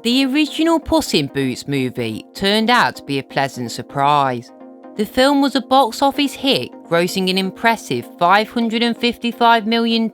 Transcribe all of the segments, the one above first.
The original Puss in Boots movie turned out to be a pleasant surprise. The film was a box office hit, grossing an impressive $555 million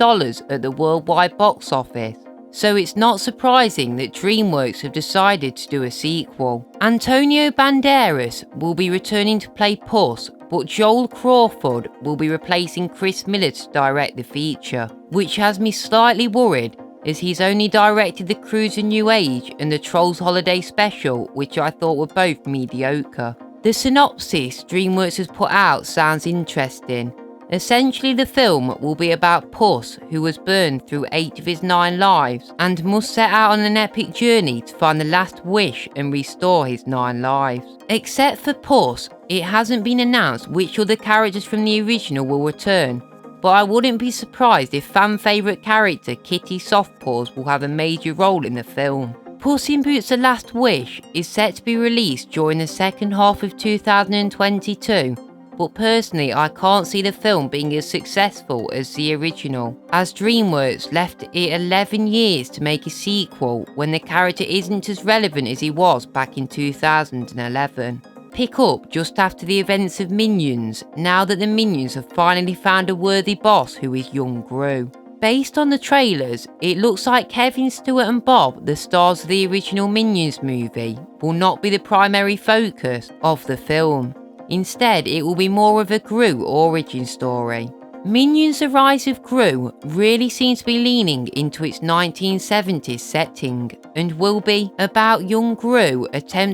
at the worldwide box office. So it's not surprising that DreamWorks have decided to do a sequel. Antonio Banderas will be returning to play Puss, but Joel Crawford will be replacing Chris Miller to direct the feature, which has me slightly worried as he's only directed The Cruise a New Age and the Trolls Holiday Special, which I thought were both mediocre. The synopsis DreamWorks has put out sounds interesting. Essentially, the film will be about Puss, who was burned through 8 of his 9 lives and must set out on an epic journey to find the last wish and restore his 9 lives. Except for Puss, it hasn't been announced which other characters from the original will return, but I wouldn't be surprised if fan favourite character Kitty Softpaws will have a major role in the film. Puss in Boots: The Last Wish is set to be released during the second half of 2022, but personally I can't see the film being as successful as the original, as DreamWorks left it 11 years to make a sequel when the character isn't as relevant as he was back in 2011. Pick up just after the events of Minions, now that the Minions have finally found a worthy boss who is young Gru. Based on the trailers, it looks like Kevin Stewart and Bob, the stars of the original Minions movie, will not be the primary focus of the film. Instead, it will be more of a Gru origin story. Minions: The Rise of Gru really seems to be leaning into its 1970s setting and will be about young Gru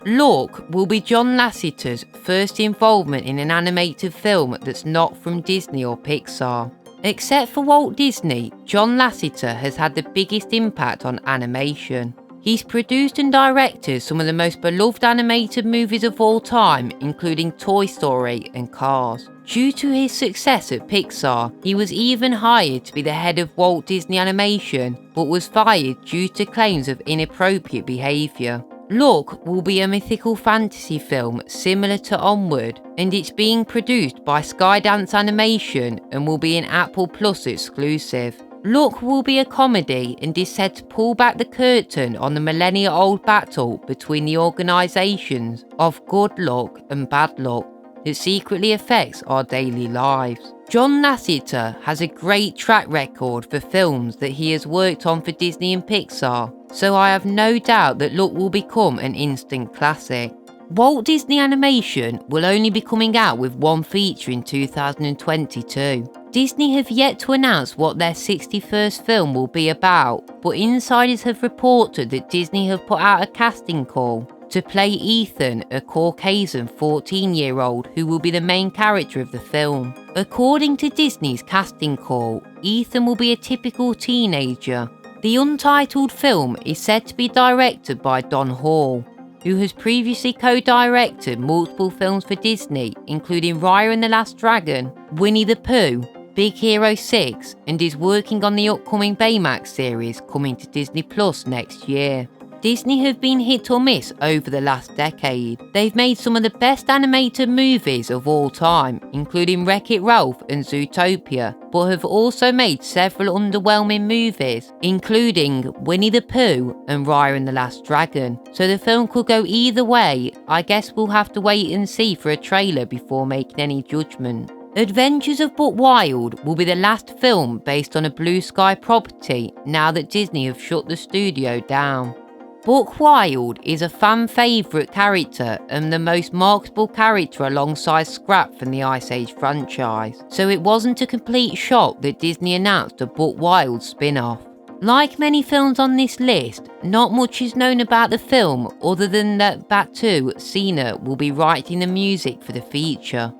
Look will be John Lasseter's first involvement in an animated film that's not from Disney or Pixar. Except for Walt Disney, John Lasseter has had the biggest impact on animation. He's produced and directed some of the most beloved animated movies of all time, including Toy Story and Cars. Due to his success at Pixar, he was even hired to be the head of Walt Disney Animation, but was fired due to claims of inappropriate behaviour. Look will be a mythical fantasy film similar to Onward, and it's being produced by Skydance Animation and will be an Apple Plus exclusive. Look will be a comedy and is said to pull back the curtain on the millennia-old battle between the organisations of good luck and bad luck that secretly affects our daily lives. John Lasseter has a great track record for films that he has worked on for Disney and Pixar, so I have no doubt that Look will become an instant classic. Walt Disney Animation will only be coming out with one feature in 2022. Disney have yet to announce what their 61st film will be about, but insiders have reported that Disney have put out a casting call to play Ethan, a Caucasian 14-year-old who will be the main character of the film. According to Disney's casting call, Ethan will be a typical teenager. The Untitled film is said to be directed by Don Hall, who has previously co-directed multiple films for Disney, including Raya and the Last Dragon, Winnie the Pooh, Big Hero 6, and is working on the upcoming Baymax series coming to Disney Plus next year. Disney have been hit or miss over the last decade. They've made some of the best animated movies of all time, including Wreck-It Ralph and Zootopia, but have also made several underwhelming movies, including Winnie the Pooh and Raya and the Last Dragon. So the film could go either way. I guess we'll have to wait and see for a trailer before making any judgment. Adventures of Buck Wild will be the last film based on a Blue Sky property now that Disney have shut the studio down. Buck Wild is a fan favourite character and the most marketable character alongside Scrap from the Ice Age franchise, so it wasn't a complete shock that Disney announced a Buck Wild spin-off. Like many films on this list, not much is known about the film other than that Batu Sina will be writing the music for the feature.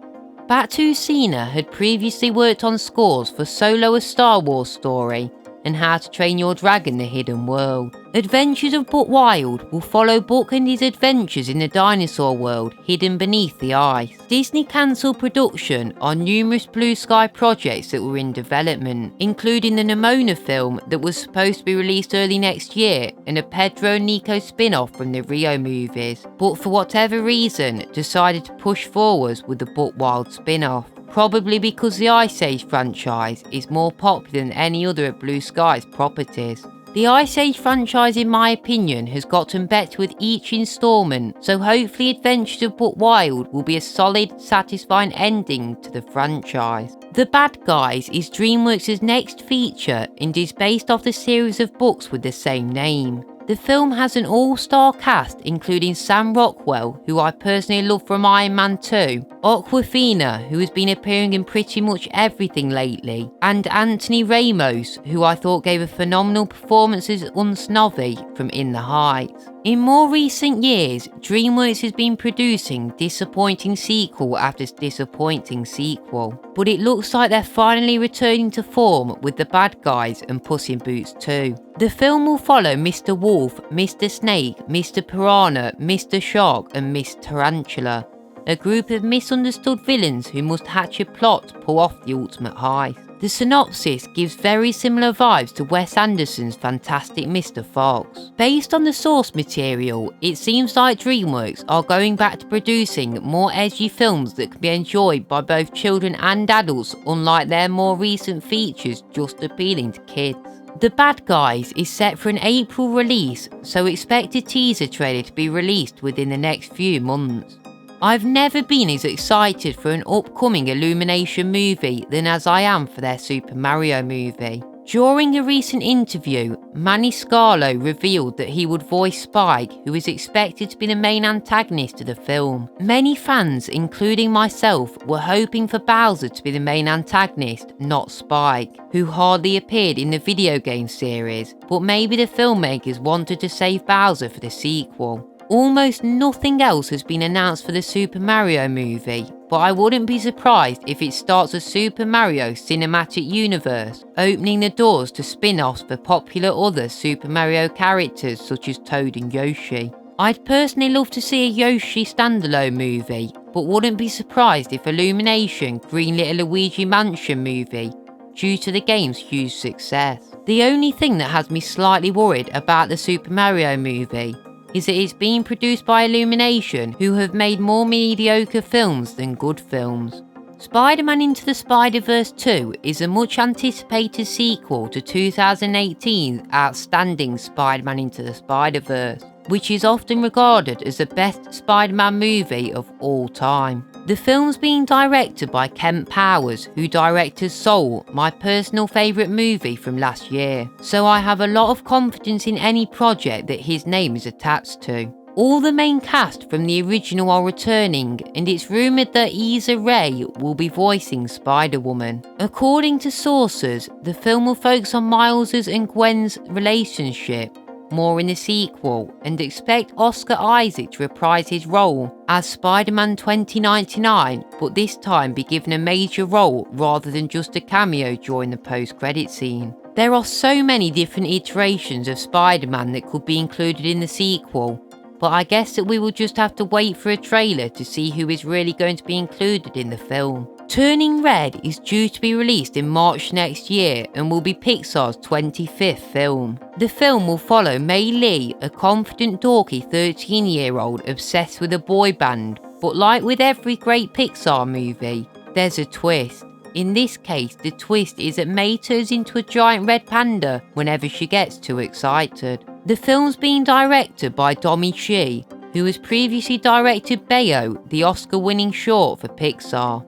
Batu Sina had previously worked on scores for Solo: A Star Wars Story and How to Train Your Dragon: The Hidden World. Adventures of Buck Wild will follow Buck and his adventures in the dinosaur world hidden beneath the ice. Disney cancelled production on numerous Blue Sky projects that were in development, including the Nimona film that was supposed to be released early next year and a Pedro and Nico spin-off from the Rio movies, but for whatever reason decided to push forwards with the Buck Wild spin-off. Probably because the Ice Age franchise is more popular than any other of Blue Sky's properties. The Ice Age franchise, in my opinion, has gotten better with each instalment, so hopefully Adventures of Buck Wild will be a solid, satisfying ending to the franchise. The Bad Guys is DreamWorks' next feature and is based off the series of books with the same name. The film has an all-star cast including Sam Rockwell, who I personally love from Iron Man 2, Awkwafina, who has been appearing in pretty much everything lately, and Anthony Ramos, who I thought gave a phenomenal performance as Unsnowy from In the Heights. In more recent years, DreamWorks has been producing disappointing sequel after disappointing sequel, but it looks like they're finally returning to form with The Bad Guys and Puss in Boots 2. The film will follow Mr. Wolf, Mr. Snake, Mr. Piranha, Mr. Shark and Miss Tarantula, a group of misunderstood villains who must hatch a plot to pull off the ultimate heist. The synopsis gives very similar vibes to Wes Anderson's Fantastic Mr. Fox. Based on the source material, it seems like DreamWorks are going back to producing more edgy films that can be enjoyed by both children and adults, unlike their more recent features just appealing to kids. The Bad Guys is set for an April release, so expect a teaser trailer to be released within the next few months. I've never been as excited for an upcoming Illumination movie than as I am for their Super Mario movie. During a recent interview, Manny Scarlo revealed that he would voice Spike, who is expected to be the main antagonist of the film. Many fans, including myself, were hoping for Bowser to be the main antagonist, not Spike, who hardly appeared in the video game series, but maybe the filmmakers wanted to save Bowser for the sequel. Almost nothing else has been announced for the Super Mario movie, but I wouldn't be surprised if it starts a Super Mario cinematic universe, opening the doors to spin-offs for popular other Super Mario characters such as Toad and Yoshi. I'd personally love to see a Yoshi standalone movie, but wouldn't be surprised if Illumination greenlit a Luigi Mansion movie, due to the game's huge success. The only thing that has me slightly worried about the Super Mario movie is that it's being produced by Illumination, who have made more mediocre films than good films. Spider-Man Into the Spider-Verse 2 is a much anticipated sequel to 2018's outstanding Spider-Man Into the Spider-Verse, which is often regarded as the best Spider-Man movie of all time. The film's being directed by Kent Powers, who directed Soul, my personal favourite movie from last year, so I have a lot of confidence in any project that his name is attached to. All the main cast from the original are returning, and it's rumoured that Issa Rae will be voicing Spider-Woman. According to sources, the film will focus on Miles' and Gwen's relationship more in the sequel, and expect Oscar Isaac to reprise his role as Spider-Man 2099, but this time be given a major role rather than just a cameo during the post-credit scene. There are so many different iterations of Spider-Man that could be included in the sequel, but I guess that we will just have to wait for a trailer to see who is really going to be included in the film. Turning Red is due to be released in March next year and will be Pixar's 25th film. The film will follow Mei Lee, a confident, dorky 13-year-old obsessed with a boy band, but like with every great Pixar movie, there's a twist. In this case, the twist is that Mei turns into a giant red panda whenever she gets too excited. The film's being directed by Domi Shi, who has previously directed Bayo, the Oscar-winning short for Pixar.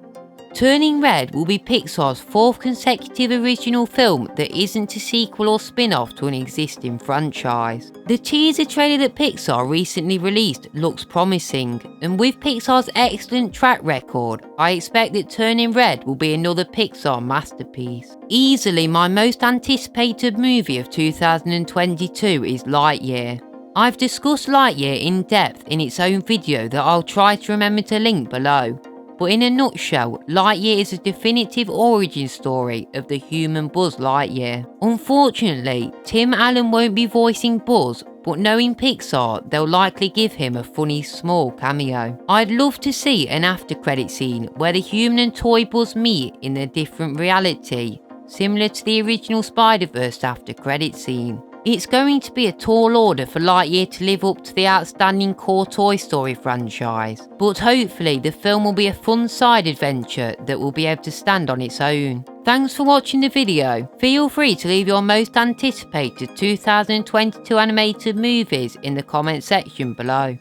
Turning Red will be Pixar's fourth consecutive original film that isn't a sequel or spin-off to an existing franchise. The teaser trailer that Pixar recently released looks promising, and with Pixar's excellent track record, I expect that Turning Red will be another Pixar masterpiece. Easily my most anticipated movie of 2022 is Lightyear. I've discussed Lightyear in depth in its own video that I'll try to remember to link below. But in a nutshell, Lightyear is a definitive origin story of the human Buzz Lightyear. Unfortunately, Tim Allen won't be voicing Buzz, but knowing Pixar, they'll likely give him a funny small cameo. I'd love to see an after credit scene where the human and toy Buzz meet in a different reality, similar to the original Spider-Verse after credit scene. It's going to be a tall order for Lightyear to live up to the outstanding core Toy Story franchise, but hopefully the film will be a fun side adventure that will be able to stand on its own. Thanks for watching the video. Feel free to leave your most anticipated 2022 animated movies in the comment section below.